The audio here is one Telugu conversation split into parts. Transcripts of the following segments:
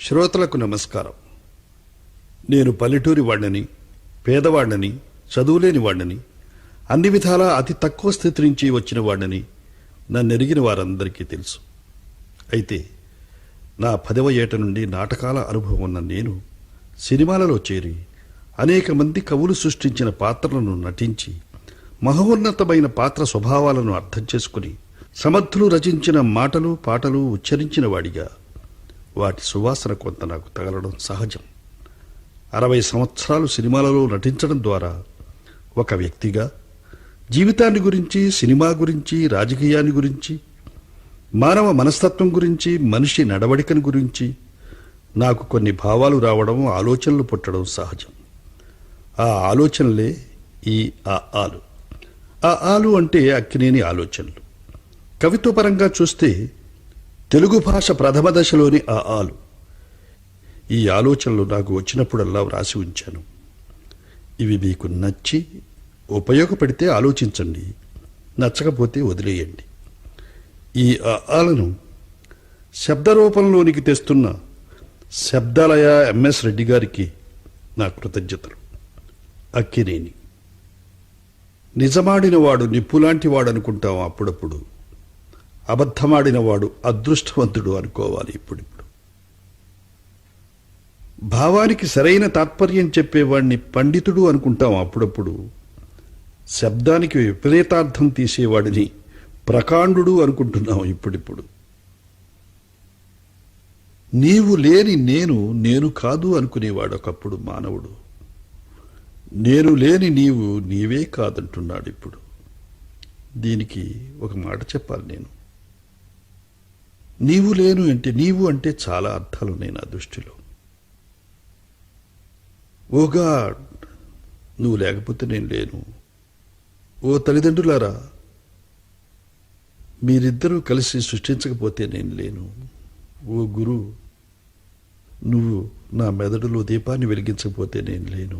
శ్రోతలకు నమస్కారం. నేను పల్లెటూరి వాడిని, పేదవాడిని, చదువులేని వాడిని, అన్ని విధాలా అతి తక్కువ స్థితి నుంచి వచ్చిన వాడిని నన్నెరిగిన వారందరికీ తెలుసు. అయితే నా 10వ ఏట నుండి నాటకాల అనుభవం ఉన్న నేను సినిమాలలో చేరి అనేక మంది కవులు సృష్టించిన పాత్రలను నటించి మహోన్నతమైన పాత్ర స్వభావాలను అర్థం చేసుకుని సమర్థులు రచించిన మాటలు పాటలు ఉచ్చరించిన వాడిగా వాటి సువాసన కొంత నాకు తగలడం సహజం. 60 సంవత్సరాలు సినిమాలలో నటించడం ద్వారా ఒక వ్యక్తిగా జీవితాన్ని గురించి, సినిమా గురించి, రాజకీయాన్ని గురించి, మానవ మనస్తత్వం గురించి, మనిషి నడవడికను గురించి నాకు కొన్ని భావాలు రావడం, ఆలోచనలు పుట్టడం సహజం. ఆ ఆలోచనలే ఈ ఆలు. ఆ ఆలు అంటే అక్కినేని ఆలోచనలు. కవిత్వపరంగా చూస్తే తెలుగు భాష ప్రథమ దశలోని ఆ ఆలు. ఈ ఆలోచనలు నాకు వచ్చినప్పుడల్లా వ్రాసి ఉంచాను. ఇవి మీకు నచ్చి ఉపయోగపడితే ఆలోచించండి, నచ్చకపోతే వదిలేయండి. ఈ ఆలను శబ్దరూపంలోనికి తెస్తున్న శబ్దాలయ ఎంఎస్ రెడ్డి గారికి నా కృతజ్ఞతలు. అక్కినేని నిజమాడినవాడు నిప్పులాంటి వాడు అనుకుంటాం అప్పుడప్పుడు. అబద్ధమాడినవాడు అదృష్టవంతుడు అనుకోవాలి ఇప్పుడిప్పుడు. భావానికి సరైన తాత్పర్యం చెప్పేవాడిని పండితుడు అనుకుంటాం అప్పుడప్పుడు. శబ్దానికి విపరీతార్థం తీసేవాడిని ప్రకాండుడు అనుకుంటున్నాం ఇప్పుడిప్పుడు. నీవు లేని నేను కాదు అనుకునేవాడు ఒకప్పుడు మానవుడు. నేను లేని నీవే కాదంటున్నాడు ఇప్పుడు. దీనికి ఒక మాట చెప్పాలి నేను. నీవు అంటే చాలా అర్థాలున్నాయి నా దృష్టిలో. ఓ గాడ్, నువ్వు లేకపోతే నేను లేను. ఓ తల్లిదండ్రులారా, మీరిద్దరూ కలిసి సృష్టించకపోతే నేను లేను. ఓ గురు, నువ్వు నా మెదడులో దీపాన్ని వెలిగించకపోతే నేను లేను.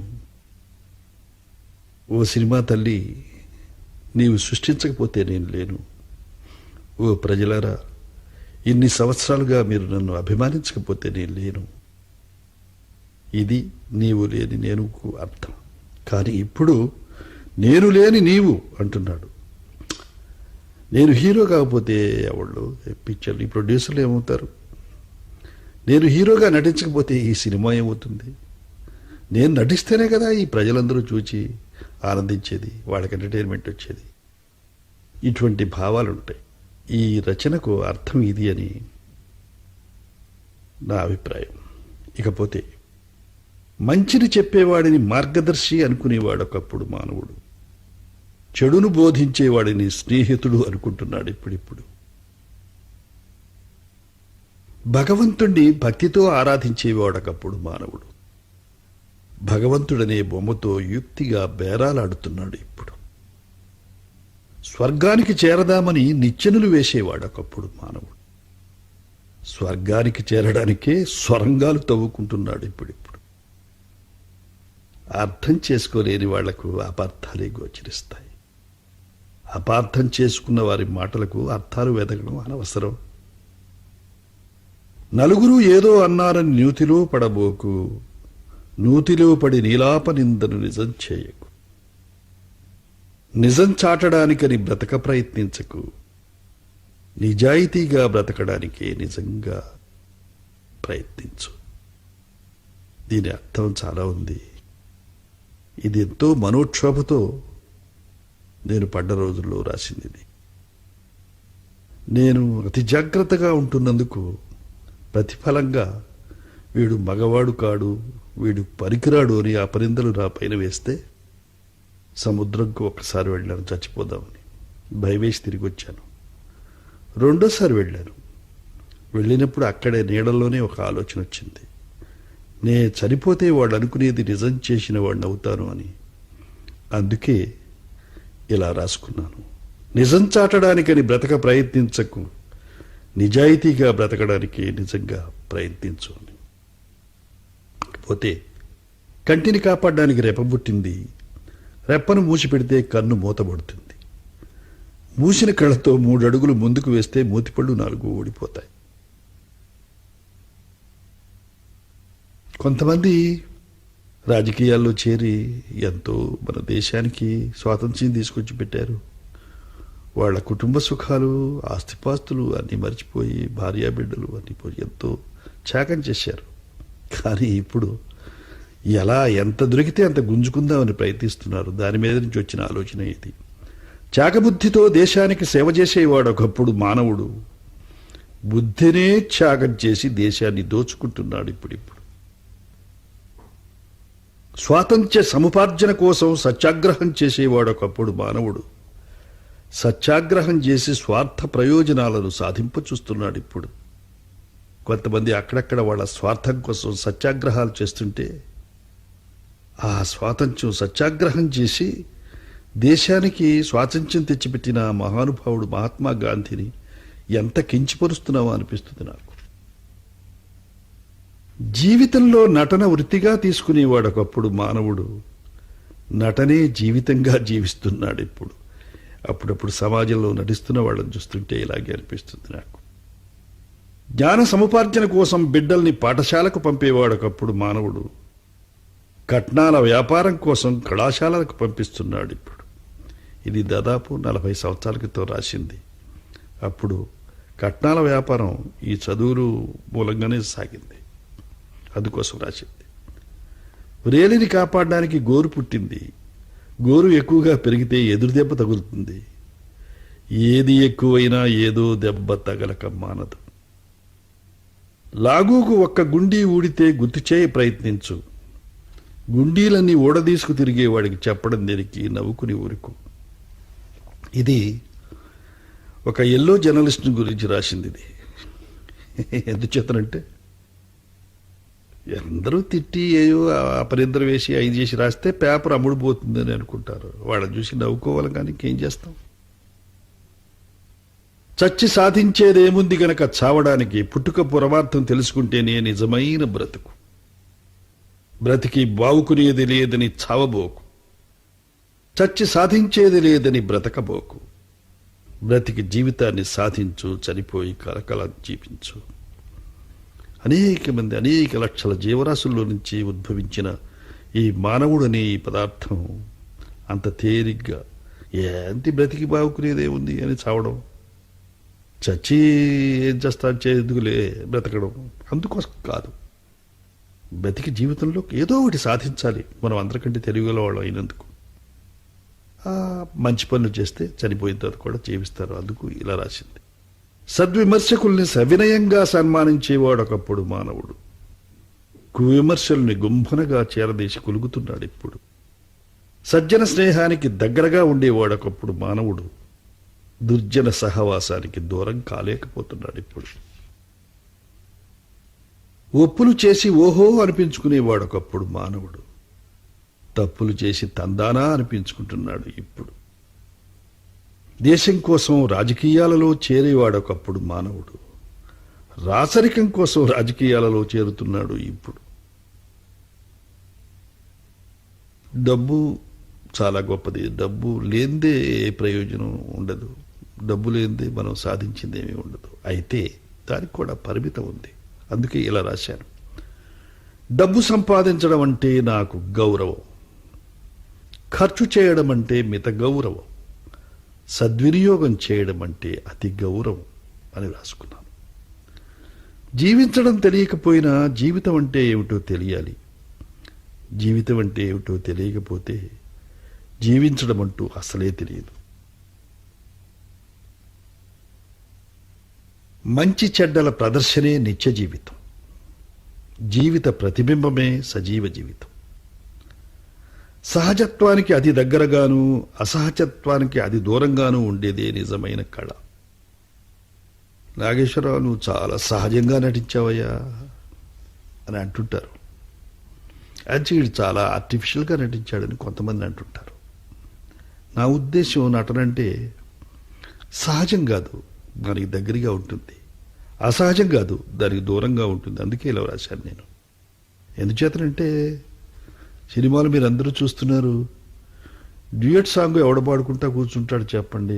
ఓ సినిమా తల్లి, నీవు సృష్టించకపోతే నేను లేను. ఓ ప్రజలారా, ఇన్ని సంవత్సరాలుగా మీరు నన్ను అభిమానించకపోతే నేను లేను. ఇది నీవు లేని నేనుకు అర్థం. కానీ ఇప్పుడు నేను లేని నీవు అంటున్నాడు. నేను హీరో కాకపోతే ఎవళ్ళు పిక్చర్లు, ఈ ప్రొడ్యూసర్లు ఏమవుతారు? నేను హీరోగా నటించకపోతే ఈ సినిమా ఏమవుతుంది? నేను నటిస్తేనే కదా ఈ ప్రజలందరూ చూచి ఆనందించేది, వాళ్ళకి ఎంటర్టైన్మెంట్ వచ్చేది. ఇటువంటి భావాలు ఉంటాయి. ఈ రచనకు అర్థం ఇది అని నా అభిప్రాయం. ఇకపోతే మంచిని చెప్పేవాడిని మార్గదర్శి అనుకునేవాడు ఒకప్పుడు మానవుడు. చెడును బోధించేవాడిని స్నేహితుడు అనుకుంటున్నాడు ఇప్పుడిప్పుడు. భగవంతుణ్ణి భక్తితో ఆరాధించేవాడు ఒకప్పుడు మానవుడు. భగవంతుడనే బొమ్మతో యుక్తిగా బేరాలాడుతున్నాడు ఇప్పుడు. స్వర్గానికి చేరదామని నిచ్చెనులు వేసేవాడు ఒకప్పుడు మానవుడు. స్వర్గానికి చేరడానికే స్వరంగాలు తవ్వుకుంటున్నాడు ఇప్పుడిప్పుడు. అర్థం చేసుకోలేని వాళ్లకు అపార్థాలే గోచరిస్తాయి. అపార్థం చేసుకున్న వారి మాటలకు అర్థాలు వెతకడం అనవసరం. నలుగురు ఏదో అన్నారని నూతిలో పడబోకు, నూతిలో పడి నీలాప నిందను నిజం చేయకు. నిజం చాటడానికని బ్రతక ప్రయత్నించకు, నిజాయితీగా బ్రతకడానికే నిజంగా ప్రయత్నించు. దీని అర్థం చాలా ఉంది. ఇది ఎంతో మనోక్షోభతో నేను పడ్డ రోజుల్లో రాసింది. నేను అతి జాగ్రత్తగా ఉంటున్నందుకు ప్రతిఫలంగా వీడు మగవాడు కాడు, వీడు పనికిరాడు అని ఆ పరిందలు నా పైన వేస్తే సముద్రంకు ఒకసారి వెళ్ళాను చచ్చిపోదామని. భయవేసి తిరిగి వచ్చాను. రెండోసారి వెళ్ళాను. వెళ్ళినప్పుడు అక్కడే నీడల్లోనే ఒక ఆలోచన వచ్చింది. నే చనిపోతే వాడు అనుకునేది నిజం చేసిన వాడిని అవుతాను అని. అందుకే ఇలా రాసుకున్నాను. నిజం చాటడానికని బ్రతక ప్రయత్నించకు, నిజాయితీగా బ్రతకడానికి నిజంగా ప్రయత్నించు అని. పోతే కంటిని కాపాడడానికి రెప్పబుట్టింది, రెప్పను మూసిపెడితే కన్ను మూతబడుతుంది. మూసిన కళ్ళతో 3 అడుగులు ముందుకు వేస్తే మూతిపళ్ళు 4 ఊడిపోతాయి. కొంతమంది రాజకీయాల్లో చేరి ఎంతో మన దేశానికి స్వాతంత్ర్యం తీసుకొచ్చి పెట్టారు. వాళ్ళ కుటుంబ సుఖాలు, ఆస్తిపాస్తులు అన్నీ మర్చిపోయి భార్యాబిడ్డలు అన్నీ పోయి ఎంతో త్యాగం చేశారు. కానీ ఇప్పుడు ఎలా ఎంత దొరికితే అంత గుంజుకుందామని ప్రయత్నిస్తున్నారు. దాని మీద నుంచి వచ్చిన ఆలోచన ఇది. త్యాగబుద్ధితో దేశానికి సేవ చేసేవాడు ఒకప్పుడు మానవుడు. బుద్ధినే త్యాగం చేసి దేశాన్ని దోచుకుంటున్నాడు ఇప్పుడిప్పుడు. స్వాతంత్ర్య సముపార్జన కోసం సత్యాగ్రహం చేసేవాడు ఒకప్పుడు మానవుడు. సత్యాగ్రహం చేసి స్వార్థ ప్రయోజనాలను సాధింపచూస్తున్నాడు ఇప్పుడు. కొంతమంది అక్కడక్కడ వాళ్ళ స్వార్థం కోసం సత్యాగ్రహాలు చేస్తుంటే ఆ స్వాతంత్ర్యం సత్యాగ్రహం చేసి దేశానికి స్వాతంత్ర్యం తెచ్చిపెట్టిన మహానుభావుడు మహాత్మా గాంధీని ఎంత కించపరుస్తున్నావో అనిపిస్తుంది నాకు. జీవితంలో నటన వృత్తిగా తీసుకునేవాడు ఒకప్పుడు మానవుడు. నటనే జీవితంగా జీవిస్తున్నాడు ఇప్పుడు. అప్పుడప్పుడు సమాజంలో నటిస్తున్న వాళ్ళని చూస్తుంటే ఇలాగే అనిపిస్తుంది నాకు. జ్ఞాన సముపార్జన కోసం బిడ్డల్ని పాఠశాలకు పంపేవాడు ఒకప్పుడు మానవుడు. కట్నాల వ్యాపారం కోసం కళాశాలకు పంపిస్తున్నాడు ఇప్పుడు. ఇది దాదాపు 40 సంవత్సరాల క్రితం రాసింది. అప్పుడు కట్నాల వ్యాపారం ఈ చదువులు మూలంగానే సాగింది. అందుకోసం రాసింది. రేలిని కాపాడడానికి గోరు పుట్టింది. గోరు ఎక్కువగా పెరిగితే ఎదురు దెబ్బ తగులుతుంది. ఏది ఎక్కువైనా ఏదో దెబ్బ తగలక మానదు. లాగూకు ఒక్క గుండీ ఊడితే గుర్తు చేయి ప్రయత్నించు. గుండీలన్నీ ఊడదీసుకు తిరిగేవాడికి చెప్పడం దేనికి, నవ్వుకుని ఊరుకు. ఇది ఒక ఎల్లో జర్నలిస్ట్ గురించి రాసింది. ఇది ఎందుచేతనంటే అందరూ తిట్టి ఏయో అపరిద్దరు వేసి 5 చేసి రాస్తే పేపర్ అమ్ముడుపోతుందని అనుకుంటారు. వాళ్ళని చూసి నవ్వుకోవాలి, కానీ ఇంకేం చేస్తాం. చచ్చి సాధించేదేముంది గనక చావడానికి, పుట్టుక పురమార్థం తెలుసుకుంటేనే నిజమైన బ్రతుకు. బ్రతికి బావుకునేది లేదని చావబోకు, చచ్చి సాధించేది లేదని బ్రతకబోకు. బ్రతికి జీవితాన్ని సాధించు, చనిపోయి కలకల జీవించు. అనేక మంది, అనేక లక్షల జీవరాశుల్లో నుంచి ఉద్భవించిన ఈ మానవుడనే ఈ పదార్థం అంత తేలిగ్గా ఏంటి బ్రతికి బావుకునేదే ఉంది అని చావడం, చచ్చి ఏం చేస్తా చేదుగులే బ్రతకడం అందుకోసం కాదు. బ్రతికి జీవితంలో ఏదో ఒకటి సాధించాలి. మనం అందరికంటే తెలివిగల వాళ్ళు అయినందుకు. మంచి పనులు చేస్తే చనిపోయిన తర్వాత కూడా జీవిస్తారు. అందుకు ఇలా రాసింది. సద్విమర్శకుల్ని సవినయంగా సన్మానించేవాడు ఒకప్పుడు మానవుడు. కువిమర్శల్ని గుంభనగా చేరదీసి కులుగుతున్నాడు ఇప్పుడు. సజ్జన స్నేహానికి దగ్గరగా ఉండేవాడు ఒకప్పుడు మానవుడు. దుర్జన సహవాసానికి దూరం కాలేకపోతున్నాడు ఇప్పుడు. ఒప్పులు చేసి ఓహో అనిపించుకునేవాడు ఒకప్పుడు మానవుడు. తప్పులు చేసి తందానా అనిపించుకుంటున్నాడు ఇప్పుడు. దేశం కోసం రాజకీయాలలో చేరేవాడు ఒకప్పుడు మానవుడు. రాచరికం కోసం రాజకీయాలలో చేరుతున్నాడు ఇప్పుడు. డబ్బు చాలా గొప్పది. డబ్బు లేనిదే ఏ ప్రయోజనం ఉండదు. డబ్బు లేనిదే మనం సాధించిందేమీ ఉండదు. అయితే దానికి కూడా పరిమితం ఉంది. అందుకే ఇలా రాశాను. డబ్బు సంపాదించడం అంటే నాకు గౌరవం, ఖర్చు చేయడం అంటే మిత గౌరవం, సద్వినియోగం చేయడం అంటే అతి గౌరవం అని రాసుకున్నాను. జీవించడం తెలియకపోయినా జీవితం అంటే ఏమిటో తెలియాలి. జీవితం అంటే ఏమిటో తెలియకపోతే జీవించడం అంటూ అసలే తెలియదు. మంచి చెడ్డల ప్రదర్శనే నిత్య జీవితం. జీవిత ప్రతిబింబమే సజీవ జీవితం. సహజత్వానికి అతి దగ్గరగాను, అసహజత్వానికి అతి దూరంగాను ఉండేదే నిజమైన కళ. నాగేశ్వరరావు, నువ్వు చాలా సహజంగా నటించావయ్యా అని అంటుంటారు. యాక్చువల్లీ చాలా ఆర్టిఫిషియల్గా నటించాడని కొంతమంది అంటుంటారు. నా ఉద్దేశం, నటనంటే సహజం కాదు, దానికి దగ్గరగా ఉంటుంది. అసహజం కాదు, దానికి దూరంగా ఉంటుంది. అందుకే ఇలా రాశాను నేను. ఎందుచేతనంటే సినిమాలు మీరు అందరూ చూస్తున్నారు. డ్యూయట్ సాంగ్ ఎవడ పాడుకుంటా కూర్చుంటాడు చెప్పండి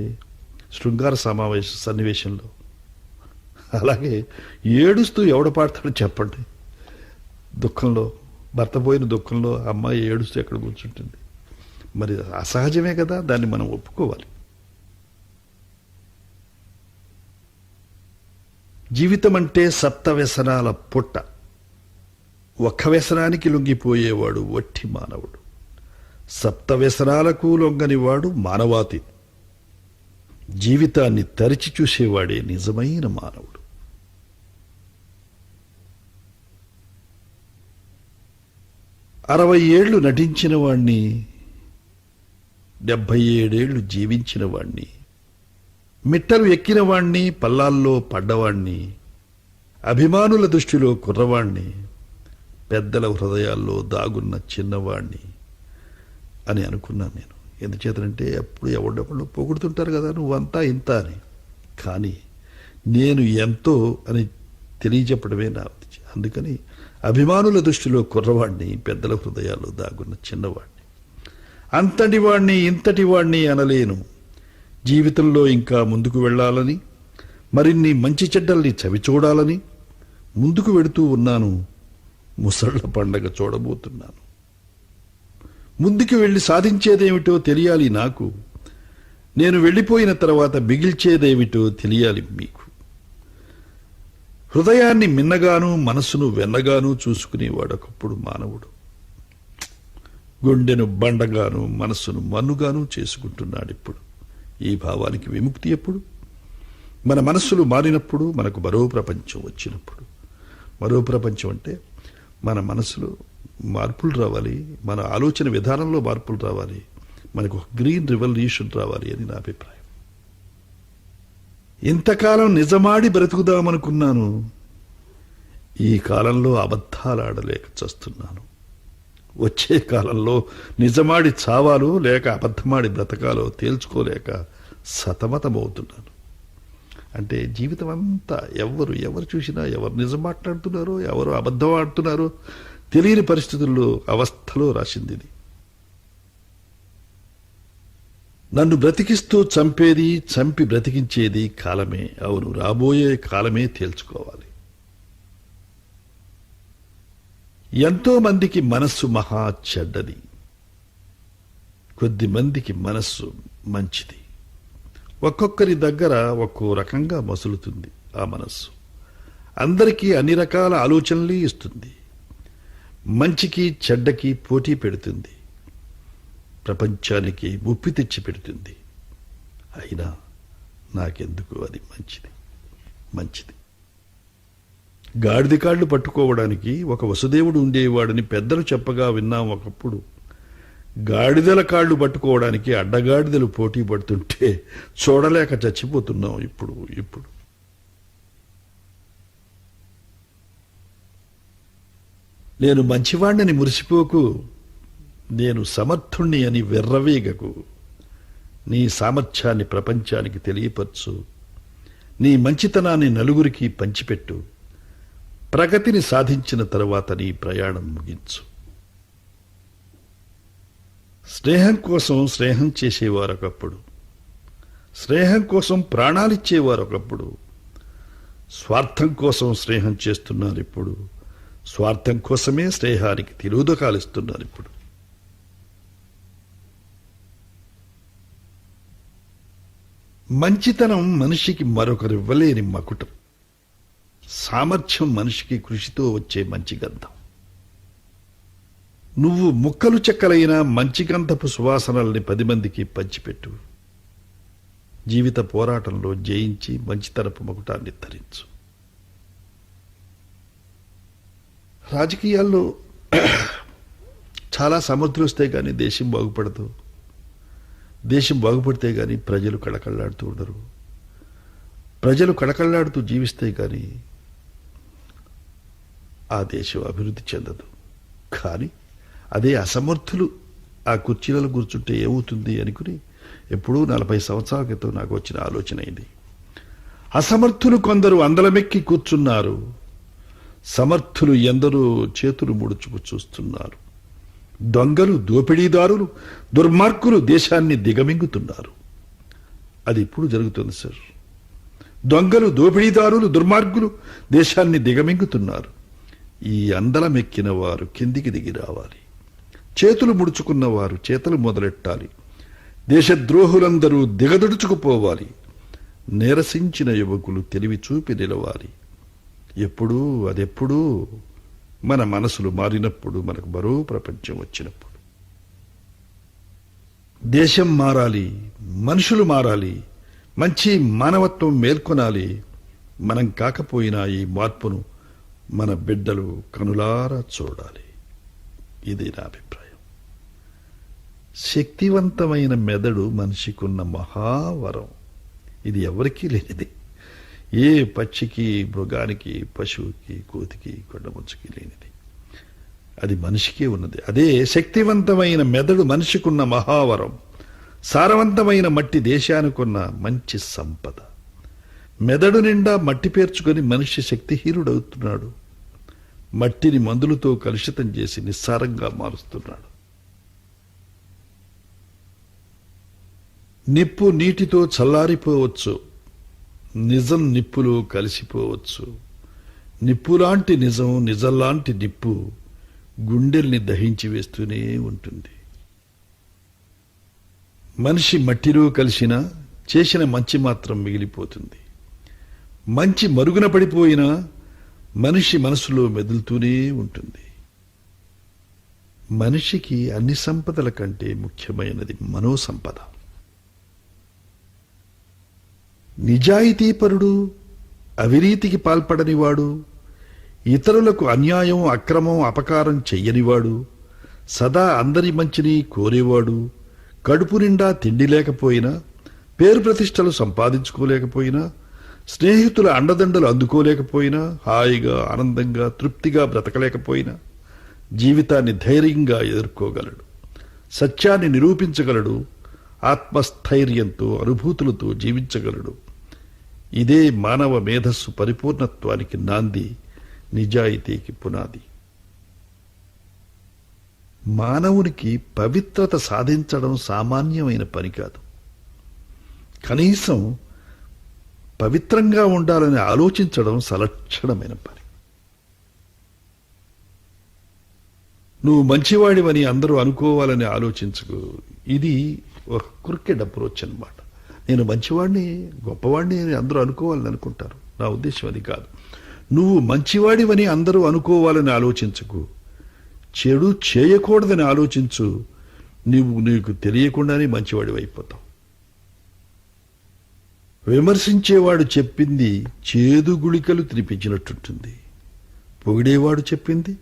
శృంగార సన్నివేశంలో? అలాగే ఏడుస్తూ ఎవడ పాడతాడు చెప్పండి? దుఃఖంలో, భర్త పోయిన దుఃఖంలో అమ్మాయి ఏడుస్తూ ఎక్కడ కూర్చుంటుంది? మరి అసహజమే కదా, దాన్ని మనం ఒప్పుకోవాలి. జీవితం అంటే సప్త వ్యసనాల పుట్ట. ఒక్క వ్యసనానికి లొంగిపోయేవాడు వట్టి మానవుడు. సప్త వ్యసనాలకు లొంగనివాడు మానవాతి. జీవితాన్ని తరిచి చూసేవాడే నిజమైన మానవుడు. అరవై ఏళ్లు నటించిన వాణ్ణి, 77 జీవించిన వాణ్ణి, మిట్టలు ఎక్కిన వాణ్ణి, పల్లాల్లో పడ్డవాణ్ణి, అభిమానుల దృష్టిలో కుర్రవాణ్ణి, పెద్దల హృదయాల్లో దాగున్న చిన్నవాణ్ణి అని అనుకున్నాను నేను. ఎందుచేతనంటే అప్పుడు ఎవడెవళ్ళు పొగుడుతుంటారు కదా, నువ్వంతా ఇంత అని. కానీ నేను ఎంతో అని తెలియజెప్పడమే నా ఉద్దేశం. అందుకని అభిమానుల దృష్టిలో కుర్రవాణ్ణి, పెద్దల హృదయాల్లో దాగున్న చిన్నవాణ్ణి, అంతటి వాణ్ణి ఇంతటి వాణ్ణి అనలేను. జీవితంలో ఇంకా ముందుకు వెళ్ళాలని, మరిన్ని మంచి చెడ్డల్ని చవిచూడాలని ముందుకు వెడుతూ ఉన్నాను. ముసళ్ల పండగ చూడబోతున్నాను. ముందుకు వెళ్ళి సాధించేదేమిటో తెలియాలి నాకు. నేను వెళ్ళిపోయిన తర్వాత మిగిల్చేదేమిటో తెలియాలి మీకు. హృదయాన్ని మిన్నగాను, మనసును వెన్నగాను చూసుకునేవాడొకప్పుడు మానవుడు. గుండెను బండగాను, మనస్సును మన్నుగాను చేసుకుంటున్నాడు ఇప్పుడు. ఈ భావానికి విముక్తి ఎప్పుడు? మన మనస్సులు మారినప్పుడు, మనకు మరో ప్రపంచం వచ్చినప్పుడు. మరో ప్రపంచం అంటే మన మనసులో మార్పులు రావాలి, మన ఆలోచన విధానంలో మార్పులు రావాలి, మనకు ఒక గ్రీన్ రివల్యూషన్ రావాలి అని నా అభిప్రాయం. ఇంతకాలం నిజమాడి బ్రతుకుదామనుకున్నాను. ఈ కాలంలో అబద్ధాలు ఆడలేక చస్తున్నాను. వచ్చే కాలంలో నిజమాడి చావాలో లేక అబద్ధమాడి బ్రతకాలో తేల్చుకోలేక సతమతమవుతున్నాను. అంటే జీవితం అంతా ఎవరు చూసినా ఎవరు నిజం మాట్లాడుతున్నారో, ఎవరు అబద్ధం ఆడుతున్నారో తెలియని పరిస్థితుల్లో, అవస్థలో రాసింది ఇది. నన్ను బ్రతికిస్తూ చంపేది, చంపి బ్రతికించేది కాలమే. అవును, రాబోయే కాలమే తేల్చుకోవాలి. ఎంతో మందికి మనస్సు మహా చెడ్డది, కొద్ది మందికి మనస్సు మంచిది. ఒక్కొక్కరి దగ్గర ఒక్కో రకంగా మసులుతుంది ఆ మనస్సు. అందరికీ అన్ని రకాల ఆలోచనలు ఇస్తుంది. మంచికి చెడ్డకి పోటీ పెడుతుంది. ప్రపంచానికి ముప్పి తెచ్చి పెడుతుంది. అయినా నాకెందుకు అది మంచిది. గాడిద కాళ్ళు పట్టుకోవడానికి ఒక వసుదేవుడు ఉండేవాడని పెద్దలు చెప్పగా విన్నాం ఒకప్పుడు. గాడిదల కాళ్ళు పట్టుకోవడానికి అడ్డగాడిదలు పోటీ పడుతుంటే చూడలేక చచ్చిపోతున్నాం ఇప్పుడు. నేను మంచివాణ్ణని మురిసిపోకు, నేను సమర్థుణ్ణి అని వెర్రవేగకు. నీ సామర్థ్యాన్ని ప్రపంచానికి తెలియపరచు. నీ మంచితనాన్ని నలుగురికి పంచిపెట్టు. ప్రగతిని సాధించిన తరువాత నీ ప్రయాణం ముగించు. స్నేహం కోసం స్నేహం చేసేవారొకప్పుడు, స్నేహం కోసం ప్రాణాలిచ్చేవారొకప్పుడు, స్వార్థం కోసం స్నేహం చేస్తున్నారు ఇప్పుడు. స్వార్థం కోసమే స్నేహానికి తిరోధకాలిస్తున్నారు ఇప్పుడు. మంచితనం మనిషికి మరొకరివ్వలేని మకుటం. సామర్థ్యం మనిషికి కృషితో వచ్చే మంచి గంధం. నువ్వు ముక్కలు చెక్కలైన మంచి గంధపు సువాసనల్ని 10 మందికి పంచిపెట్టు. జీవిత పోరాటంలో జయించి మంచితనపు మకుటాన్ని ధరించు. రాజకీయాల్లో చాలా సమర్థులు వస్తే కానీ దేశం బాగుపడదు. దేశం బాగుపడితే కానీ ప్రజలు కళకళలాడుతూ ఉండరు. ప్రజలు కళకళలాడుతూ జీవిస్తే కానీ ఆ దేశం అభివృద్ధి చెందదు. కానీ అదే అసమర్థులు ఆ కుర్చీలలో కూర్చుంటే ఏమవుతుంది అనుకుని ఎప్పుడూ 40 సంవత్సరాల క్రితం నాకు వచ్చిన ఆలోచన ఇది. అసమర్థులు కొందరు అందలమెక్కి కూర్చున్నారు. సమర్థులు ఎందరో చేతులు ముడుచుకు చూస్తున్నారు. దొంగలు, దోపిడీదారులు, దుర్మార్గులు దేశాన్ని దిగమింగుతున్నారు. అది ఇప్పుడు జరుగుతుంది సార్. దొంగలు, దోపిడీదారులు, దుర్మార్గులు దేశాన్ని దిగమింగుతున్నారు. ఈ అందలమెక్కిన వారు కిందికి దిగి రావాలి. చేతులు ముడుచుకున్న వారు చేతులు మొదలెట్టాలి. దేశద్రోహులందరూ దిగదుడుచుకుపోవాలి. నీరసించిన యువకులు తెలివి చూపి నిలవాలి. అదెప్పుడూ మన మనసులు మారినప్పుడు, మనకు మరో ప్రపంచం వచ్చినప్పుడు. దేశం మారాలి, మనుషులు మారాలి, మంచి మానవత్వం మేల్కొనాలి. మనం కాకపోయినా ఈ మార్పును మన బిడ్డలు కనులారా చూడాలి. ఇది నా అభిప్రాయం. శక్తివంతమైన మెదడు మనిషికున్న మహావరం. ఇది ఎవరికీ లేనిది. ఏ పక్షికి, మృగానికి, పశువుకి, కోతికి, కొండముచ్చుకి లేనిది. అది మనిషికే ఉన్నది. అదే శక్తివంతమైన మెదడు మనిషికున్న మహావరం. సారవంతమైన మట్టి దేశానికున్న మంచి సంపద. మెదడు నిండా మట్టి పేర్చుకొని మనిషి శక్తిహీనుడవుతున్నాడు. మట్టిని మందులతో కలుషితం చేసి నిస్సారంగా మారుస్తున్నాడు. నిప్పు నీటితో చల్లారిపోవచ్చు, నిజం నిప్పులో కలిసిపోవచ్చు. నిప్పులాంటి నిజం, నిజంలాంటి నిప్పు గుండెల్ని దహించి వేస్తూనే ఉంటుంది. మనిషి మట్టిలో కలిసినా చేసిన మంచి మాత్రం మిగిలిపోతుంది. మంచి మరుగున పడిపోయినా మనిషి మనసులో మెదులుతూనే ఉంటుంది. మనిషికి అన్ని సంపదల కంటే ముఖ్యమైనది మనోసంపద. నిజాయితీపరుడు, అవినీతికి పాల్పడనివాడు, ఇతరులకు అన్యాయం, అక్రమం, అపకారం చెయ్యనివాడు, సదా అందరి మంచిని కోరేవాడు, కడుపు నిండా తిండి లేకపోయినా, పేరు ప్రతిష్టలు సంపాదించుకోలేకపోయినా, స్నేహితుల అండదండలు అందుకోలేకపోయినా, హాయిగా ఆనందంగా తృప్తిగా బ్రతకలేకపోయినా జీవితాన్ని ధైర్యంగా ఎదుర్కోగలడు. సత్యాన్ని నిరూపించగలడు. ఆత్మస్థైర్యంతో, అనుభూతులతో జీవించగలడు. ఇదే మానవ మేధస్సు పరిపూర్ణత్వానికి నాంది, నిజాయితీకి పునాది. మానవునికి పవిత్రత సాధించడం సామాన్యమైన పని కాదు. కనీసం పవిత్రంగా ఉండాలని ఆలోచించడం సలక్షణమైన పని. నువ్వు మంచివాడివని అందరూ అనుకోవాలని ఆలోచించుకో. ఇది ఒక క్రికెట్ అప్రోచ్ అన్నమాట. నేను మంచివాడిని, గొప్పవాడిని అని అందరూ అనుకోవాలని అనుకుంటారు. నా ఉద్దేశం అది కాదు. నువ్వు మంచివాడివని అందరూ అనుకోవాలని ఆలోచించకు. చెడు చేయకూడదని ఆలోచించు. నీకు తెలియకుండానే మంచివాడివి అయిపోతావు. విమర్శించేవాడు చెప్పింది చేదు గుళికలు తినిపించినట్టుంటుంది. పొగిడేవాడు చెప్పింది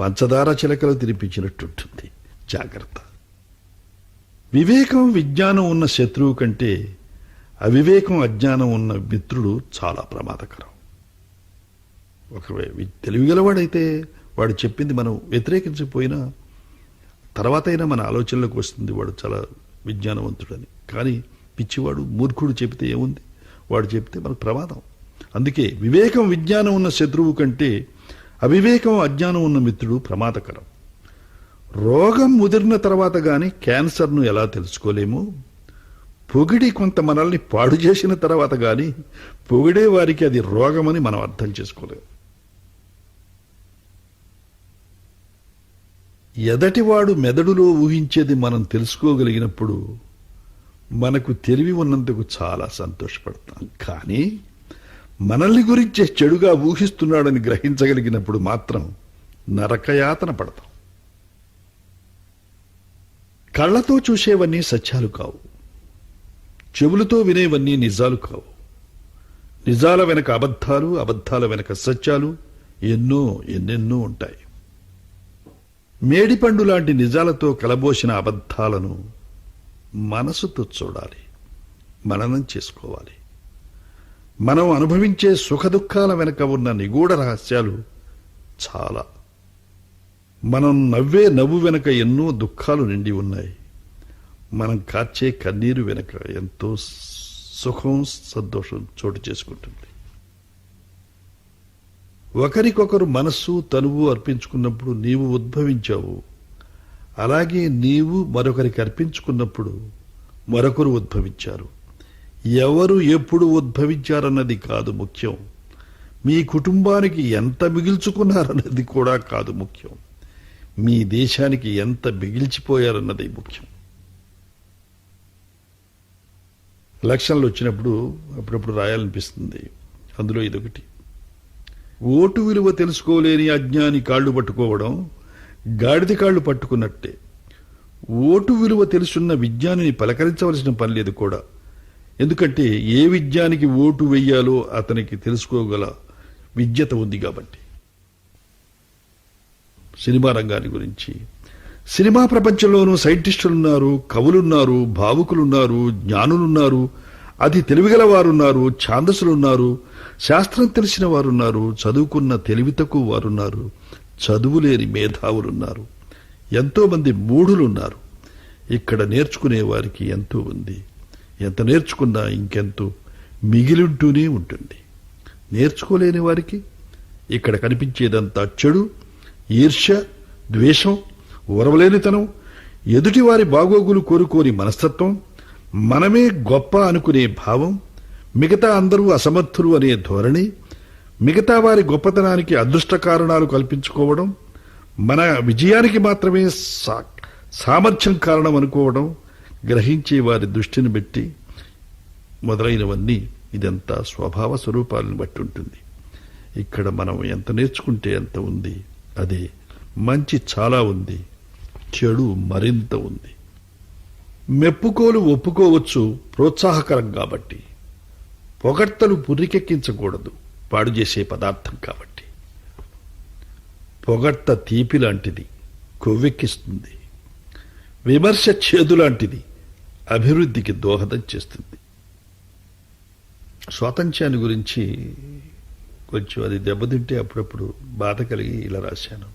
పంచదార చిలకలు తినిపించినట్టుంటుంది. జాగ్రత్త. వివేకం, విజ్ఞానం ఉన్న శత్రువు కంటే అవివేకం, అజ్ఞానం ఉన్న మిత్రుడు చాలా ప్రమాదకరం. ఒక తెలివిగలవాడైతే వాడు చెప్పింది మనం వ్యతిరేకించకపోయినా తర్వాత అయినా మన ఆలోచనలోకి వస్తుంది వాడు చాలా విజ్ఞానవంతుడని. కానీ పిచ్చివాడు, మూర్ఖుడు చెబితే ఏముంది, వాడు చెప్తే మనకు ప్రమాదం. అందుకే వివేకం, విజ్ఞానం ఉన్న శత్రువు కంటే అవివేకం, అజ్ఞానం ఉన్న మిత్రుడు ప్రమాదకరం. రోగం ముదిరిన తర్వాత గాని క్యాన్సర్ను ఎలా తెలుసుకోలేమో, పొగిడి కొంత మనల్ని పాడు చేసిన తర్వాత గాని పొగిడే వారికి అది రోగమని మనం అర్థం చేసుకోలేము. ఎదటివాడు మెదడులో ఊహించేది మనం తెలుసుకోగలిగినప్పుడు మనకు తెలివి ఉన్నందుకు చాలా సంతోషపడతాం. కానీ మనల్ని గురించి చెడుగా ఊహిస్తున్నాడని గ్రహించగలిగినప్పుడు మాత్రం నరకయాతన పడతాం. కళ్ళతో చూసేవన్నీ సత్యాలు కావు. చెవులతో వినేవన్నీ నిజాలు కావు. నిజాల వెనక అబద్ధాలు, అబద్ధాల వెనక సత్యాలు ఎన్నెన్నో ఉంటాయి. మేడిపండు లాంటి నిజాలతో కలబోసిన అబద్ధాలను మనసుతో చూడాలి, మననం చేసుకోవాలి. మనం అనుభవించే సుఖదుఖాల వెనక ఉన్న నిగూఢ రహస్యాలు చాలా. మనం నవ్వే నవ్వు వెనక ఎన్నో దుఃఖాలు నిండి ఉన్నాయి. మనం కార్చే కన్నీరు వెనక ఎంతో సుఖం, సంతోషం చోటు చేసుకుంటుంది. ఒకరికొకరు మనస్సు, తనువు అర్పించుకున్నప్పుడు నీవు ఉద్భవించావు. అలాగే నీవు మరొకరికి అర్పించుకున్నప్పుడు మరొకరు ఉద్భవించారు. ఎవరు ఎప్పుడు ఉద్భవించారన్నది కాదు ముఖ్యం, మీ కుటుంబానికి ఎంత మిగిల్చుకున్నారన్నది కూడా కాదు ముఖ్యం, మీ దేశానికి ఎంత మిగిల్చిపోయారన్నది ముఖ్యం. ఎలక్షన్లు వచ్చినప్పుడు అప్పుడప్పుడు రాయాలనిపిస్తుంది. అందులో ఇదొకటి. ఓటు విలువ తెలుసుకోలేని అజ్ఞాని కాళ్ళు పట్టుకోవడం గాడిద కాళ్ళు పట్టుకున్నట్టే. ఓటు విలువ తెలుసున్న విజ్ఞానిని పలకరించవలసిన పని లేదు కూడా. ఎందుకంటే ఏ విజ్ఞానికి ఓటు వెయ్యాలో అతనికి తెలుసుకోగల విజ్ఞత ఉంది కాబట్టి. సినిమా రంగాన్ని గురించి, సినిమా ప్రపంచంలోనూ సైంటిస్టులున్నారు, కవులున్నారు, భావుకులున్నారు, జ్ఞానులున్నారు, అతి తెలివిగల వారున్నారు, ఛాందసులున్నారు, శాస్త్రం తెలిసిన వారున్నారు, చదువుకున్న తెలివి తక్కువ వారున్నారు, చదువులేని మేధావులున్నారు, ఎంతో మంది మూఢులున్నారు. ఇక్కడ నేర్చుకునే వారికి ఎంతో ఉంది. ఎంత నేర్చుకున్నా ఇంకెంతో మిగిలింటూనే ఉంటుంది. నేర్చుకోలేని వారికి ఇక్కడ కనిపించేదంతా చెడు, ఈర్ష్య, ద్వేషం, ఓర్వలేనితనం, ఎదుటివారి బాగోగులు కోరుకోని మనస్తత్వం, మనమే గొప్ప అనుకునే భావం, మిగతా అందరూ అసమర్థులు అనే ధోరణి, మిగతా వారి గొప్పతనానికి అదృష్ట కారణాలు కల్పించుకోవడం, మన విజయానికి మాత్రమే సామర్థ్యం కారణం అనుకోవడం, గ్రహించే వారి దృష్టిని బట్టి మొదలైనవన్నీ ఇదంతా స్వభావ స్వరూపాలను బట్టి ఉంటుంది. ఇక్కడ మనం ఎంత నేర్చుకుంటే అంత ఉంది. అదే మంచి చాలా ఉంది, చెడు మరింత ఉంది. మెప్పుకోలు ఒప్పుకోవచ్చు ప్రోత్సాహకరం కాబట్టి, పొగడ్తలు పుర్రికెక్కించకూడదు పాడు చేసే పదార్థం కాబట్టి. పొగడ్త తీపి లాంటిది, కొవ్వెక్కిస్తుంది. విమర్శ చేదు లాంటిది, అభివృద్ధికి దోహదం చేస్తుంది. స్వాతంత్ర్యాన్ని గురించి కొంచెం అది దెబ్బతింటే అప్పుడప్పుడు బాధ కలిగి ఇలా రాశాను.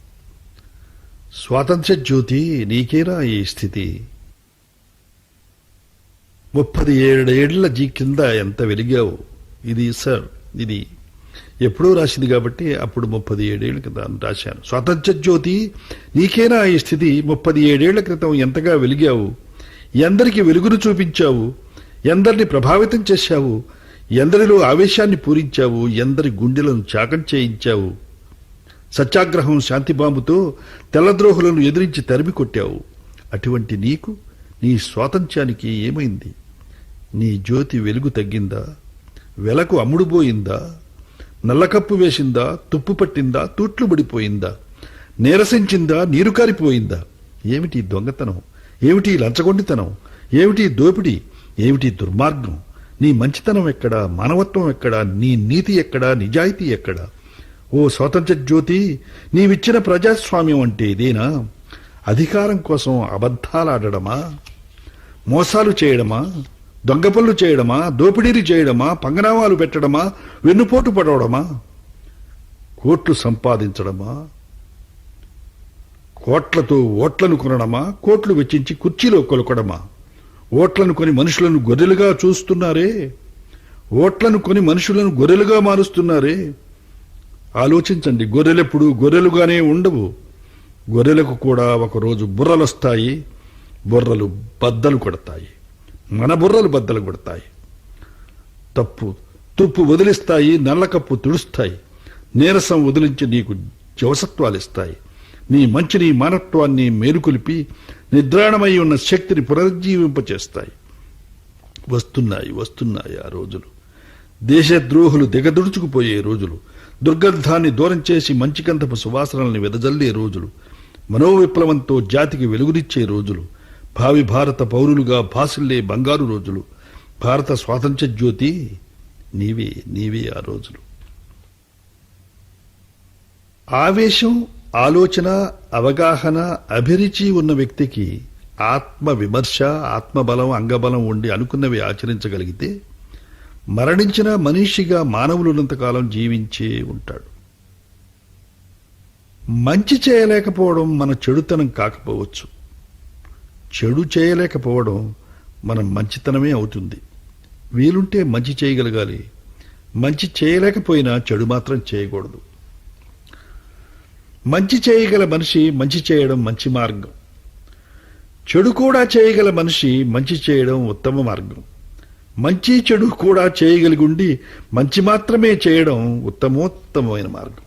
స్వాతంత్ర్య జ్యోతి నీకేరా ఈ స్థితి, 37 ఏళ్ల కింద ఎంత వెలిగావు. ఇది సార్, ఇది ఎప్పుడో రాసింది కాబట్టి అప్పుడు 37 ఏళ్ల క్రితం రాశాను. స్వాతంత్ర్య జ్యోతి నీకేనా ఈ స్థితి, 37 ఏళ్ల క్రితం ఎంతగా వెలిగావు, ఎందరికి వెలుగును చూపించావు, ఎందరిని ప్రభావితం చేశావు, ఎందరిలో ఆవేశాన్ని పూరించావు, ఎందరి గుండెలను చాకం చేయించావు. సత్యాగ్రహం శాంతిబాంబుతో తెల్లద్రోహులను ఎదిరించి తరిమి కొట్టావు. అటువంటి నీకు నీ స్వాతంత్ర్యానికి ఏమైంది? నీ జ్యోతి వెలుగు తగ్గిందా, వెలకు అమ్ముడుపోయిందా, నల్లకప్పు వేసిందా, తుప్పు పట్టిందా, తూట్లు పడిపోయిందా, నీరసించిందా, నీరు కారిపోయిందా? ఏమిటి దొంగతనం, ఏమిటి లంచగొండితనం, ఏమిటి దోపిడీ, ఏమిటి దుర్మార్గం? నీ మంచితనం ఎక్కడా, మానవత్వం ఎక్కడా, నీ నీతి ఎక్కడా, నిజాయితీ ఎక్కడా? ఓ స్వాతంత్ర్య జ్యోతి, నీవిచ్చిన ప్రజాస్వామ్యం అంటే ఇదేనా? అధికారం కోసం అబద్ధాలాడడమా, మోసాలు చేయడమా, దొంగ పనులు చేయడమా, దోపిడీలు చేయడమా, పంగనామాలు పెట్టడమా, వెన్నుపోటు పడవడమా, కోట్లు సంపాదించడమా, కోట్లతో ఓట్లను కొనడమా, కోట్లు వెచ్చించి కుర్చీలో కొలకడమా? ఓట్లను కొని మనుషులను గొర్రెలుగా చూస్తున్నారే, ఓట్లను కొని మనుషులను గొర్రెలుగా మారుస్తున్నారే. ఆలోచించండి, గొర్రెలెప్పుడు గొర్రెలుగానే ఉండవు. గొర్రెలకు కూడా ఒకరోజు బుర్రలొస్తాయి, బుర్రలు బద్దలు కొడతాయి. మన బుర్రలు బద్దలు కొడతాయి. తుప్పు వదిలిస్తాయి, నల్లకప్పు తుడుస్తాయి. నీరసం వదిలించి నీకు జవసత్వాలిస్తాయి. నీ మంచిని, మానవత్వాన్ని మేలుకొలిపి నిద్రాణమై ఉన్న శక్తిని పునరుజ్జీవింపచేస్తాయి. వస్తున్నాయి ఆ రోజులు. దేశద్రోహులు దిగదుడుచుకుపోయే రోజులు, దుర్గంధాన్ని దూరం చేసి మంచికంతపు సువాసనల్ని వెదజల్లే రోజులు, మనోవిప్లవంతో జాతికి వెలుగునిచ్చే రోజులు, భావి భారత పౌరులుగా భాసిల్లే బంగారు రోజులు. భారత స్వాతంత్ర్య జ్యోతి నీవే ఆ రోజులు. ఆవేశం, ఆలోచన, అవగాహన, అభిరుచి ఉన్న వ్యక్తికి ఆత్మ విమర్శ, ఆత్మబలం, అంగబలం ఉండి అనుకున్నవి ఆచరించగలిగితే మరణించిన మనిషిగా మానవులున్నంతకాలం జీవించే ఉంటాడు. మంచి చేయలేకపోవడం మన చెడుతనం కాకపోవచ్చు, చెడు చేయలేకపోవడం మన మంచితనమే అవుతుంది. వీలుంటే మంచి చేయగలగాలి, మంచి చేయలేకపోయినా చెడు మాత్రం చేయకూడదు. మంచి చేయగల మనిషి మంచి చేయడం మంచి మార్గం, చెడు కూడా చేయగల మనిషి మంచి చేయడం ఉత్తమ మార్గం. మంచి చెడు కూడా చేయగలిగి ఉండి మంచి మాత్రమే చేయడం ఉత్తమోత్తమైన మార్గం.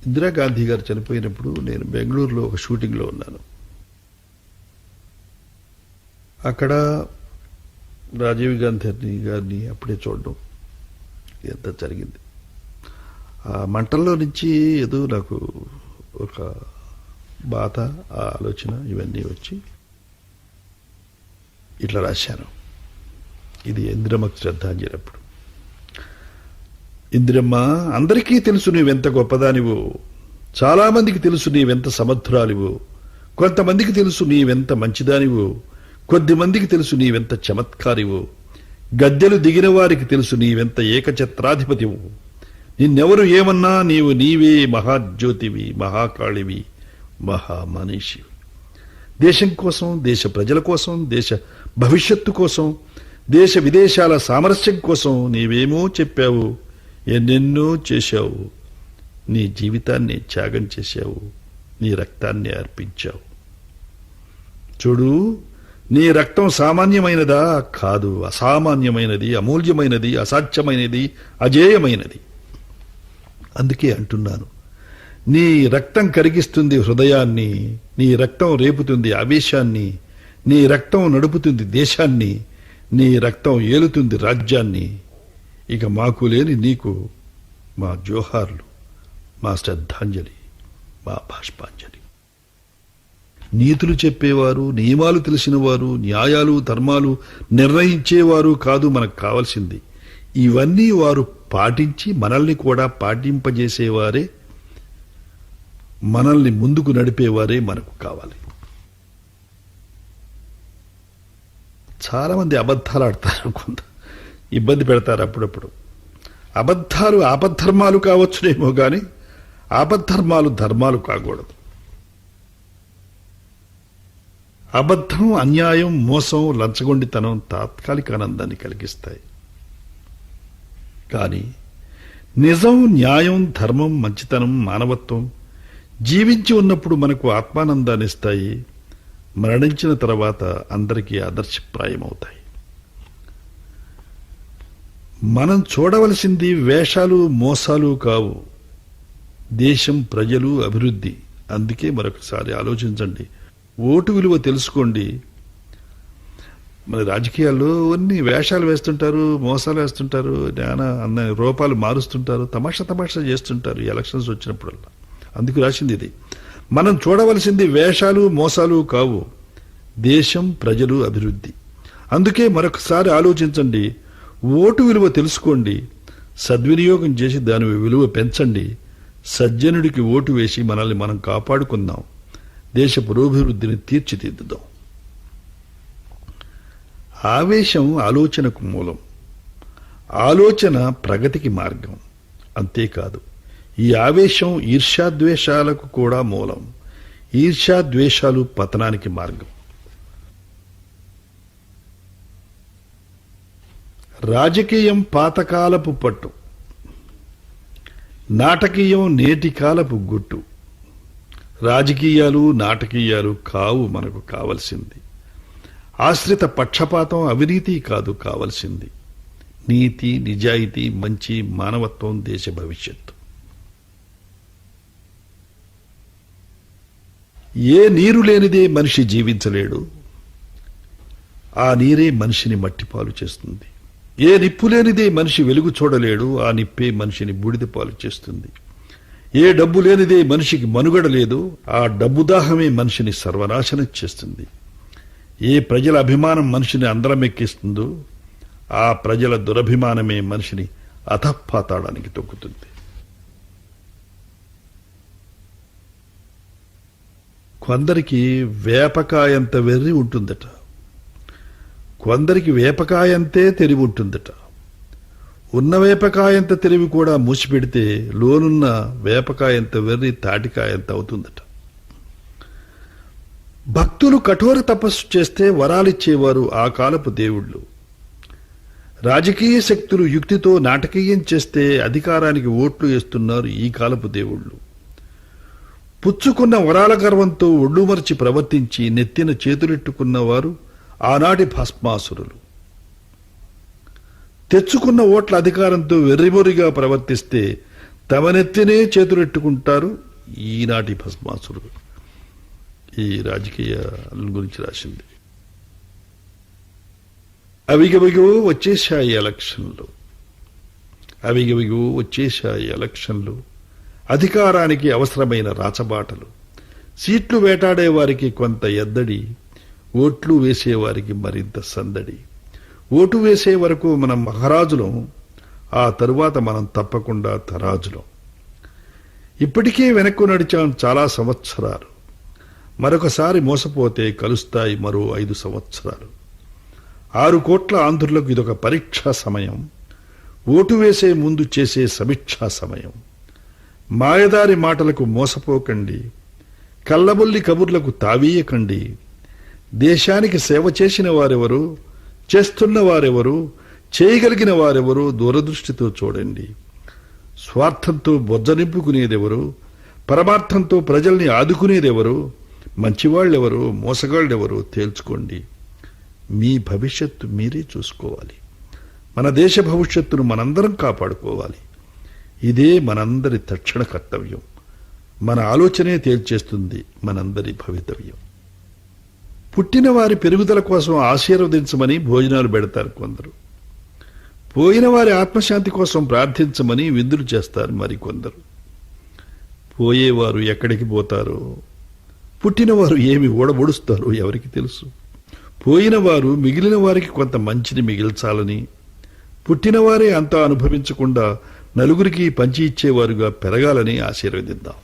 ఇందిరాగాంధీ గారు చనిపోయినప్పుడు నేను బెంగళూరులో ఒక షూటింగ్లో ఉన్నాను. అక్కడ రాజీవ్ గాంధీ గారిని అప్పుడే చూడడం ఎంత జరిగింది. ఆ మంటల్లో నుంచి ఏదో నాకు ఒక బాధ, ఆ ఆలోచన ఇవన్నీ వచ్చి ఇట్లా రాశాను. ఇది ఇందిరమ్మకు శ్రద్ధాంజలి. అప్పుడు ఇందిరమ్మ, అందరికీ తెలుసు నీవెంత గొప్పదానివో, చాలా మందికి తెలుసు నీవెంత సమర్థురాలివో, కొంతమందికి తెలుసు నీవెంత మంచిదానివో, కొద్ది మందికి తెలుసు నీవెంత చమత్కారివో, గద్దెలు దిగిన వారికి తెలుసు నీవెంత ఏకఛత్రాధిపతివు. నిన్నెవరు ఏమన్నా నీవు నీవే మహాజ్యోతివి, మహాకాళివి, మహామనీషివి. దేశం కోసం, దేశ ప్రజల కోసం, దేశ భవిష్యత్తు కోసం, దేశ విదేశాల సామరస్యం కోసం నీవేమో చెప్పావు, ఎన్నెన్నో చేశావు. నీ జీవితాన్ని త్యాగం చేశావు, నీ రక్తాన్ని అర్పించావు. చూడు, నీ రక్తం సామాన్యమైనదా? కాదు, అసామాన్యమైనది, అమూల్యమైనది, అసాధ్యమైనది, అజేయమైనది. అందుకే అంటున్నాను, నీ రక్తం కరిగిస్తుంది హృదయాన్ని, నీ రక్తం రేపుతుంది ఆవేశాన్ని, నీ రక్తం నడుపుతుంది దేశాన్ని, నీ రక్తం ఏలుతుంది రాజ్యాన్ని. ఇక మాకు లేని నీకు మా జోహార్లు, మా శ్రద్ధాంజలి, మా బాష్పాంజలి. నీతులు చెప్పేవారు, నియమాలు తెలిసినవారు, న్యాయాలు ధర్మాలు నిర్ణయించేవారు కాదు మనకు కావాల్సింది. ఇవన్నీ వారు పాటించి మనల్ని కూడా పాటింపజేసేవారే, మనల్ని ముందుకు నడిపేవారే మనకు కావాలి. చాలా మంది అబద్ధాలు ఆడతారు, కొంత ఇబ్బంది పెడతారు అప్పుడప్పుడు. అబద్ధాలు ఆపద్ధర్మాలు కావచ్చునేమో కానీ ఆపద్ధర్మాలు ధర్మాలు కాకూడదు. అబద్ధం, అన్యాయం, మోసం, లంచగొండితనం తాత్కాలిక ఆనందాన్ని కలిగిస్తాయి. కానీ నిజం, న్యాయం, ధర్మం, మంచితనం, మానవత్వం జీవించి ఉన్నప్పుడు మనకు ఆత్మానందాన్ని ఇస్తాయి. మరణించిన తర్వాత అందరికీ ఆదర్శప్రాయమవుతాయి. మనం చూడవలసింది వేషాలు, మోసాలు కావు, దేశం, ప్రజలు, అభివృద్ధి. అందుకే మరొకసారి ఆలోచించండి, ఓటు విలువ తెలుసుకోండి. మన రాజకీయాల్లో అన్ని వేషాలు వేస్తుంటారు, మోసాలు వేస్తుంటారు, అన్న రూపాలు మారుస్తుంటారు, తమాషా చేస్తుంటారు ఎలక్షన్స్ వచ్చినప్పుడల్లా. అందుకు రాసింది ఇది. మనం చూడవలసింది వేషాలు, మోసాలు కావు, దేశం, ప్రజలు, అభివృద్ధి. అందుకే మరొకసారి ఆలోచించండి, ఓటు విలువ తెలుసుకోండి, సద్వినియోగం చేసి దాని విలువ పెంచండి. సజ్జనుడికి ఓటు వేసి మనల్ని మనం కాపాడుకుందాం, దేశ పురోభివృద్ధిని తీర్చిదిద్దుదాం. ఆవేశం ఆలోచనకు మూలం, ఆలోచన ప్రగతికి మార్గం. అంతేకాదు, ఈ ఆవేశం ఈర్ష్యాద్వేషాలకు కూడా మూలం, ఈర్ష్యాద్వేషాలు పతనానికి మార్గం. రాజకీయం పాతకాలపు పట్టు, నాటకీయం నేటి కాలపు గుట్టు. రాజకీయాలు, నాటకీయాలు కావు మనకు కావలసింది. ఆశ్రిత పక్షపాతం, అవినీతి కాదు కావలసింది. నీతి, నిజాయితీ, మంచి, మానవత్వం, దేశ భవిష్యత్తు. ఏ నీరు లేనిదే మనిషి జీవించలేడు, ఆ నీరే మనిషిని మట్టిపాలు చేస్తుంది. ఏ నిప్పు లేనిదే మనిషి వెలుగు చూడలేడు, ఆ నిప్పే మనిషిని బూడిదపాలు చేస్తుంది. ఏ డబ్బు లేనిదే మనిషికి మనుగడ లేదు, ఆ డబ్బు దాహమే మనిషిని సర్వనాశనం చేస్తుంది. ఏ ప్రజల అభిమానం మనిషిని అందరమెక్కిస్తుందో, ఆ ప్రజల దురభిమానమే మనిషిని అధఃపాతాళానికి తొక్కుతుంది. కొందరికి వేపకాయంత వెర్రి ఉంటుందట, కొందరికి వేపకాయంతే తెలివి ఉంటుందట. ఉన్న వేపకాయంత తెలివి కూడా మూసిపెడితే లోనున్న వేపకాయంత వెర్రి తాటికాయంత అవుతుందట. భక్తులు కఠోర తపస్సు చేస్తే వరాలిచ్చేవారు ఆ కాలపు దేవుళ్ళు. రాజకీయ శక్తులు యుక్తితో నాటకీయం చేస్తే అధికారానికి ఓట్లు వేస్తున్నారు ఈ కాలపు దేవుళ్ళు. పుచ్చుకున్న వరాల గర్వంతో ఒళ్ళుమర్చి ప్రవర్తించి నెత్తిన చేతులెట్టుకున్నవారు ఆనాటి భస్మాసురులు. తెచ్చుకున్న ఓట్ల అధికారంతో వెర్రిమొరిగా ప్రవర్తిస్తే తమ నెత్తినే చేతులెట్టుకుంటారు ఈనాటి భస్మాసురులు. ఈ రాజకీయాల గురించి రాసింది. అవిగవిగో వచ్చేశాయి ఎలక్షన్లు, అవిగవిగో వచ్చేశాయి ఎలక్షన్లు, అధికారానికి అవసరమైన రాచబాటలు, సీట్లు వేటాడే వారికి కొంత ఎద్దడి, ఓట్లు వేసేవారికి మరింత సందడి. ఓటు వేసే వరకు మనం మహారాజులం, ఆ తరువాత మనం తప్పకుండా తరాజులం. ఇప్పటికే వెనక్కు నడిచాం చాలా సంవత్సరాలు, మరొకసారి మోసపోతే కలుస్తాయి మరో 5 సంవత్సరాలు. 6 కోట్ల ఆంధ్రులకు ఇదొక పరీక్షా సమయం, ఓటు వేసే ముందు చేసే సమీక్షా సమయం. మాయదారి మాటలకు మోసపోకండి, కల్లబొల్లి కబుర్లకు తావీయకండి. దేశానికి సేవ చేసిన వారెవరు, చేస్తున్న వారెవరు, చేయగలిగిన వారెవరు దూరదృష్టితో చూడండి. స్వార్థంతో బొజ్జ నింపుకునేదెవరు, పరమార్థంతో ప్రజల్ని ఆదుకునేదెవరు, మంచివాళ్ళెవరు, మోసగాళ్ళెవరు తేల్చుకోండి. మీ భవిష్యత్తు మీరే చూసుకోవాలి. మన దేశ భవిష్యత్తును మనందరం కాపాడుకోవాలి. ఇదే మనందరి తక్షణ కర్తవ్యం. మన ఆలోచనే తేల్చేస్తుంది మనందరి భవితవ్యం. పుట్టిన వారి పెరుగుదల కోసం ఆశీర్వదించమని భోజనాలు పెడతారు కొందరు, పోయిన వారి ఆత్మశాంతి కోసం ప్రార్థించమని విందులు చేస్తారు మరికొందరు. పోయేవారు ఎక్కడికి పోతారో, పుట్టినవారు ఏమి ఓడబొడుస్తారో ఎవరికి తెలుసు. పోయిన వారు మిగిలిన వారికి కొంత మంచిని మిగిల్చాలని, పుట్టినవారే అంతా అనుభవించకుండా నలుగురికి పంచి ఇచ్చేవారుగా పెరగాలని ఆశీర్వదిద్దాం.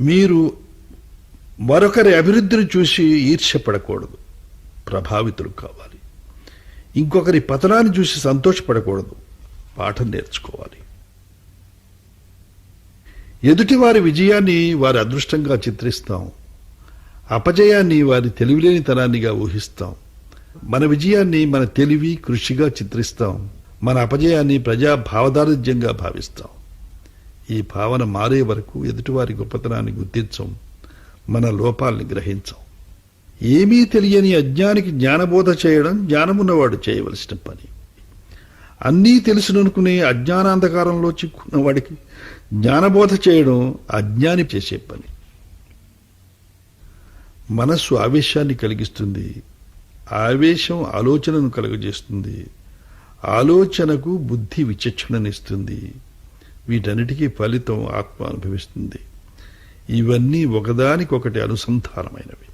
మీరు మరొకరి అభివృద్ధిని చూసి ఈర్ష్యపడకూడదు, ప్రభావితులు కావాలి. ఇంకొకరి పతనాన్ని చూసి సంతోషపడకూడదు, పాఠం నేర్చుకోవాలి. ఎదుటివారి విజయాన్ని వారి అదృష్టంగా చిత్రిస్తాం, అపజయాన్ని వారి తెలివిలేనితనాన్నిగా ఊహిస్తాం. మన విజయాన్ని మన తెలివి కృషిగా చిత్రిస్తాం, మన అపజయాన్ని ప్రజా భావదారిద్ర్యంగా భావిస్తాం. ఈ భావన మారే వరకు ఎదుటివారి గొప్పతనాన్ని గుర్తించం, మన లోపాల్ని గ్రహించం. ఏమీ తెలియని అజ్ఞానికి జ్ఞానబోధ చేయడం జ్ఞానమున్నవాడు చేయవలసిన పని. అన్నీ తెలుసుననుకునే అజ్ఞానాంధకారంలో చిక్కున్న వాడికి జ్ఞానబోధ చేయడం అజ్ఞాని చేసే పని. మనస్సు ఆవేశాన్ని కలిగిస్తుంది, ఆవేశం ఆలోచనను కలుగజేస్తుంది, ఆలోచనకు బుద్ధి విచక్షణనిస్తుంది. వీటన్నిటికీ ఫలితం ఆత్మ అనుభవిస్తుంది. ఇవన్నీ ఒకదానికొకటి అనుసంధానమైనవి.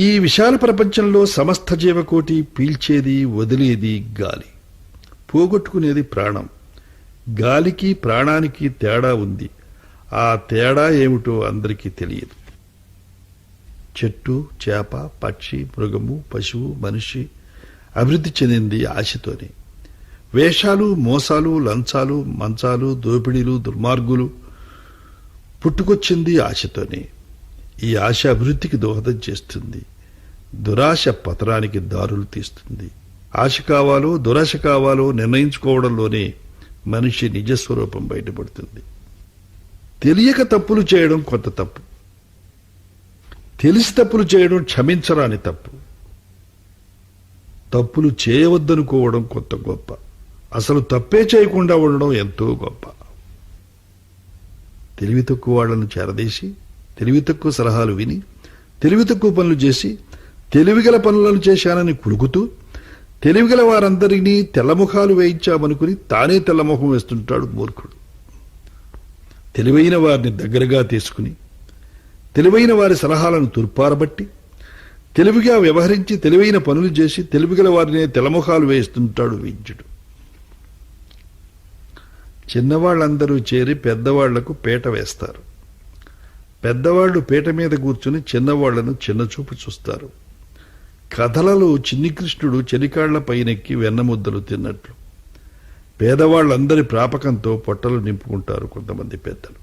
ఈ విశాల ప్రపంచంలో సమస్త జీవకోటి పీల్చేది వదిలేది గాలి, పోగొట్టుకునేది ప్రాణం. గాలికి ప్రాణానికి తేడా ఉంది. ఆ తేడా ఏమిటో అందరికీ తెలియదు. చెట్టు, చేప, పక్షి, మృగము, పశువు, మనిషి అభివృద్ధి చెందింది ఆశతోనే. వేషాలు, మోసాలు, లంచాలు, మంచాలు, దోపిడీలు, దుర్మార్గులు పుట్టుకొచ్చింది ఆశతోనే. ఈ ఆశ అభివృద్ధికి దోహదం చేస్తుంది, దురాశ పతనానికి దారులు తీస్తుంది. ఆశ కావాలో దురాశ కావాలో నిర్ణయించుకోవడంలోనే మనిషి నిజస్వరూపం బయటపడుతుంది. తెలియక తప్పులు చేయడం కొంత తప్పు, తెలిసి తప్పులు చేయడం క్షమించరాని తప్పు. తప్పులు చేయవద్దనుకోవడం కొంత గొప్ప, అసలు తప్పే చేయకుండా ఉండడం ఎంతో గొప్ప. తెలివి తక్కువ వాళ్లను చేరదీసి, తెలివి తక్కువ సలహాలు విని, తెలివి తక్కువ పనులు చేసి, తెలివిగల పనులను చేశానని కులుకుతూ, తెలివిగల వారందరినీ తెల్లముఖాలు వేయించామనుకుని తానే తెల్లముఖం వేస్తుంటాడు మూర్ఖుడు. తెలివైన వారిని దగ్గరగా తీసుకుని, తెలివైన వారి సలహాలను తుర్పారబట్టి, తెలివిగా వ్యవహరించి తెలివైన పనులు చేసి తెలివిగల వారినే తెల్లముఖాలు వేస్తుంటాడు విద్యుడు. చిన్నవాళ్ళందరూ చేరి పెద్దవాళ్లకు పీట వేస్తారు. పెద్దవాళ్లు పీట మీద కూర్చుని చిన్నవాళ్లను చిన్నచూపు చూస్తారు. కథలలో చిన్ని కృష్ణుడు చెలికాళ్ల పైనెక్కి వెన్నముద్దలు తిన్నట్లు పేదవాళ్లందరి ప్రాపకంతో పొట్టలు నింపుకుంటారు కొంతమంది పెద్దలు.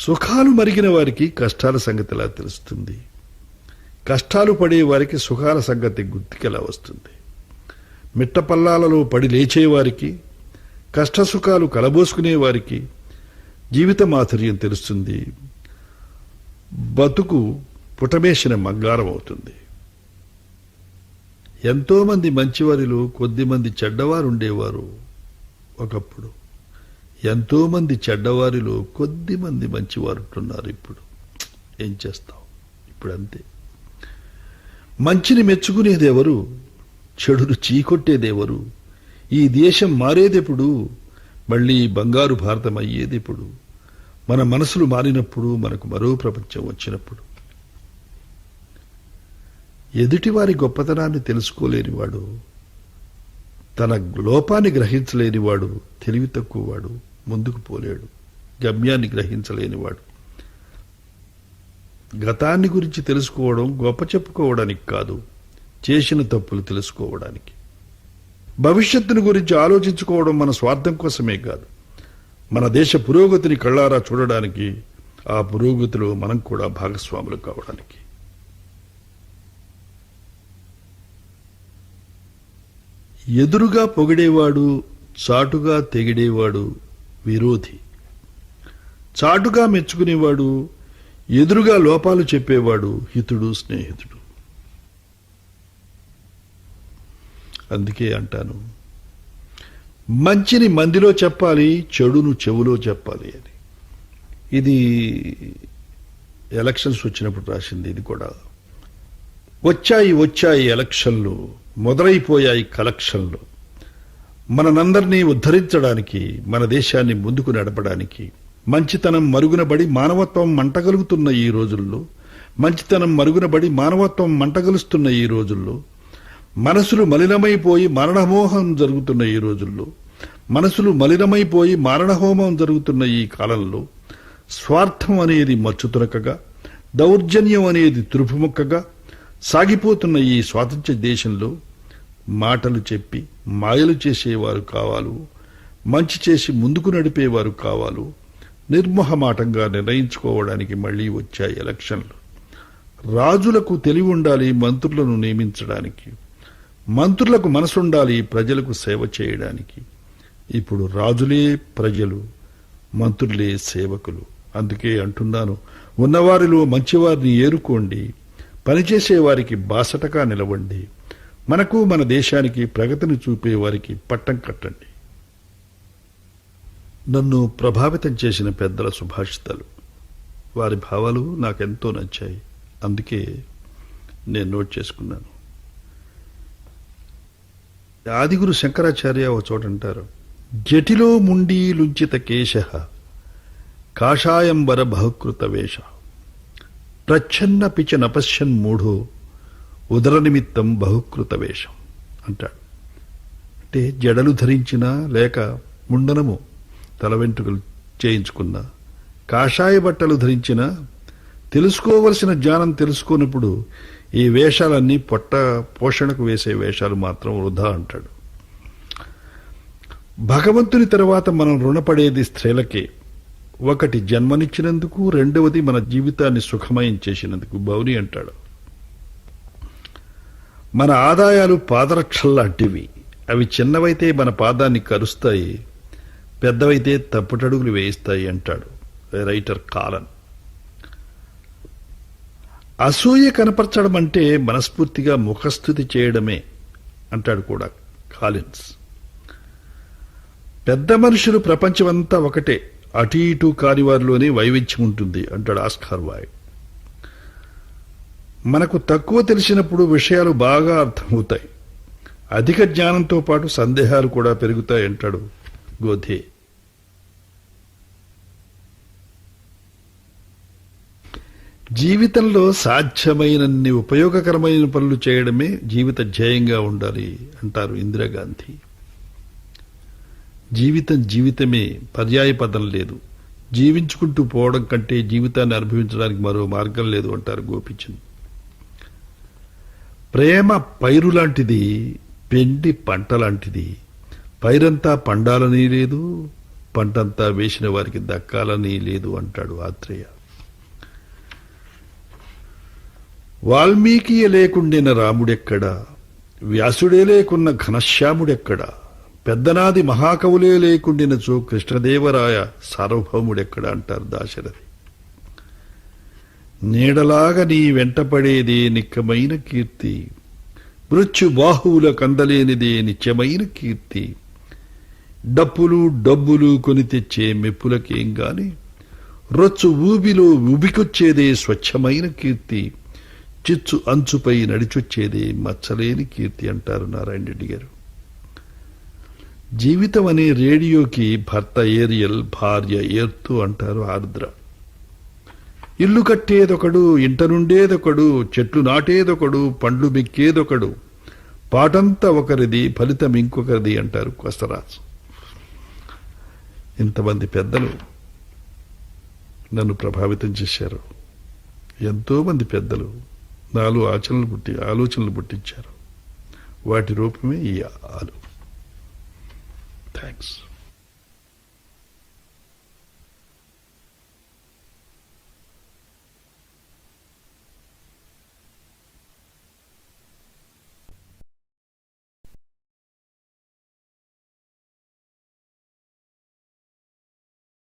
సుఖాలు మరిగిన వారికి కష్టాల సంగతి ఎలా తెలుస్తుంది? కష్టాలు పడే వారికి సుఖాల సంగతి గుర్తుకెలా వస్తుంది? మిట్టపల్లాలలో పడి లేచేవారికి, కష్టసుఖాలు కలబోసుకునేవారికి జీవిత మాధుర్యం తెలుస్తుంది. బతుకు పుటమేసిన మంగారం అవుతుంది. ఎంతోమంది మంచివారిలో కొద్దిమంది చెడ్డవారు ఉండేవారు ఒకప్పుడు. ఎంతోమంది చెడ్డవారిలో కొద్దిమంది మంచివారు ఉంటున్నారు ఇప్పుడు. ఏం చేస్తాం? ఇప్పుడు అంతే. మంచిని మెచ్చుకునేదెవరు? చెడును చీకొట్టేదెవరు? ఈ దేశం మారేదెప్పుడు? మళ్ళీ బంగారు భారతం అయ్యేదెప్పుడు? మన మనసులు మారినప్పుడు, మనకు మరో ప్రపంచం వచ్చినప్పుడు. ఎదుటివారి గొప్పతనాన్ని తెలుసుకోలేనివాడు, తన లోపాన్ని గ్రహించలేనివాడు, తెలివి తక్కువవాడు ముందుకు పోలేడు. గమ్యాన్ని గ్రహించలేనివాడు. గతాన్ని గురించి తెలుసుకోవడం గొప్ప చెప్పుకోవడానికి కాదు, చేసిన తప్పులు తెలుసుకోవడానికి. భవిష్యత్తును గురించి ఆలోచించుకోవడం మన స్వార్థం కోసమే కాదు, మన దేశ పురోగతిని కళ్ళారా చూడడానికి, ఆ పురోగతిలో మనం కూడా భాగస్వాములు కావడానికి. ఎదురుగా పొగిడేవాడు, చాటుగా తెగిడేవాడు విరోధి. చాటుగా మెచ్చుకునేవాడు, ఎదురుగా లోపాలు చెప్పేవాడు హితుడు, స్నేహితుడు. అందుకే అంటాను, మంచిని మందిలో చెప్పాలి, చెడును చెవులో చెప్పాలి అని. ఇది ఎలక్షన్స్ వచ్చినప్పుడు రాసింది. ఇది కూడా వచ్చాయి ఎలక్షన్లు, మొదలైపోయాయి కలెక్షన్లు. మనందరినీ ఉద్ధరించడానికి, మన దేశాన్ని ముందుకు నడపడానికి, మంచితనం మరుగునబడి మానవత్వం మంటగలుగుతున్న ఈ రోజుల్లో, మంచితనం మరుగునబడి మానవత్వం మంటగలుస్తున్న ఈ రోజుల్లో, మనసులు మలినమైపోయి మరణహోమం జరుగుతున్న ఈ రోజుల్లో, మనసులు మలినమైపోయి మారణహోమం జరుగుతున్న ఈ కాలంలో, స్వార్థం అనేది మచ్చుతునకగా, దౌర్జన్యం అనేది తురుపుముక్కగా సాగిపోతున్న ఈ స్వాతంత్ర్య దేశంలో మాటలు చెప్పి మాయలు చేసేవారు కావాలు, మంచి చేసి ముందుకు నడిపేవారు కావాలు. నిర్మోహమాటంగా నిర్ణయించుకోవడానికి మళ్లీ వచ్చాయి ఎలక్షన్లు. రాజులకు తెలివి ఉండాలి మంత్రులను నియమించడానికి, మంత్రులకు మనసుండాలి ప్రజలకు సేవ చేయడానికి. ఇప్పుడు రాజులే ప్రజలు, మంత్రులే సేవకులు. అందుకే అంటున్నాను, ఉన్నవారిలో మంచివారిని ఏరుకోండి, పనిచేసే వారికి బాసటగా నిలవండి, మనకు మన దేశానికి ప్రగతిని చూపే వారికి పట్టం కట్టండి. నన్ను ప్రభావితం చేసిన పెద్దల సుభాషితాలు, వారి భావాలు నాకెంతో నచ్చాయి. అందుకే నేను నోట్ చేసుకున్నాను. ఆదిగురు శంకరాచార్య ఒక చోట అంటారు, జటిలో ముండీ లుంచిత కేశ కాషాయంబర బహుకృత వేష ప్రచ్ఛన్న పిచ నపశ్యన్ మూఢో ఉదర నిమిత్తం బహుకృత వేషం అంటాడు. అంటే జడలు ధరించినా లేక ముండనము తల వెంట్రుకలు చేయించుకున్నా, కాషాయ బట్టలు ధరించినా తెలుసుకోవలసిన జ్ఞానం తెలుసుకోనప్పుడు ఈ వేషాలన్నీ పొట్ట పోషణకు వేసే వేషాలు మాత్రం వృధా అంటాడు. భగవంతుని తర్వాత మనం రుణపడేది స్త్రీలకే. ఒకటి జన్మనిచ్చినందుకు, రెండవది మన జీవితాన్ని సుఖమయం చేసినందుకు. బౌని అంటాడు, మన ఆదాయాలు పాదరక్షల్లాంటివి. అవి చిన్నవైతే మన పాదాన్ని కరుస్తాయి, పెద్దవైతే తప్పుటడుగులు వేయిస్తాయి అంటాడు రైటర్ కాలన్. అసూయ కనపరచడం అంటే మనస్ఫూర్తిగా ముఖస్థుతి చేయడమే అంటాడు కూడా కాలిన్స్. పెద్ద మనుషులు ప్రపంచమంతా ఒకటే, అటు ఇటు కాని వారిలోనే వైవిధ్యం ఉంటుంది అంటాడు ఆస్కార్ వైల్డ్. మనకు తక్కువ తెలిసినప్పుడు విషయాలు బాగా అర్థమవుతాయి, అధిక జ్ఞానంతో పాటు సందేహాలు కూడా పెరుగుతాయి అంటాడు గోధే. జీవితంలో సాధ్యమైనన్ని ఉపయోగకరమైన పనులు చేయడమే జీవిత ధ్యేయంగా ఉండాలి అంటారు ఇందిరాగాంధీ. జీవితం జీవితమే, పర్యాయ పదం లేదు. జీవించుకుంటూ పోవడం కంటే జీవితాన్ని అనుభవించడానికి మరో మార్గం లేదు అంటారు గోపీచంద్. ప్రేమ పైరు లాంటిది, పెండి పంట లాంటిది. పైరంతా పండాలని లేదు, పంటంతా వేసిన వారికి దక్కాలని లేదు అంటాడు ఆత్రేయ. వాల్మీకి లేకుండిన రాముడెక్కడా, వ్యాసుడే లేకున్న ఘనశ్యాముడెక్కడ, పెద్దనాది మహాకవులే లేకుండినచో కృష్ణదేవరాయ సార్వభౌముడెక్కడ అంటారు దాశరథి. నీడలాగా నీ వెంటపడేదే నిక్కమైన కీర్తి, మృత్యు బాహువుల కందలేనిదే నిత్యమైన కీర్తి. డప్పులు డబ్బులు కొని తెచ్చే మెప్పులకేం గాని, రొచ్చు ఊబిలో ఉబికొచ్చేదే స్వచ్ఛమైన కీర్తి. చిచ్చు అంచుపై నడిచొచ్చేదే మచ్చలేని కీర్తి అంటారు నారాయణ రెడ్డి గారు. జీవితం అనే రేడియోకి భర్త ఏరియల్, భార్య ఏర్తు అంటారు ఆరుద్ర. ఇల్లు కట్టేదొకడు, ఇంట నుండేదొకడు, చెట్లు నాటేదొకడు, పండ్లు మెక్కేదొకడు, పాటంతా ఒకరిది, ఫలితం ఇంకొకరిది అంటారు కొసరాజు. ఇంతమంది పెద్దలు నన్ను ప్రభావితం చేశారు. ఎంతో మంది పెద్దలు నాలో ఆలోచనలు పుట్టించారు. వాటి రూపమే ఈ ఆలు. థ్యాంక్స్.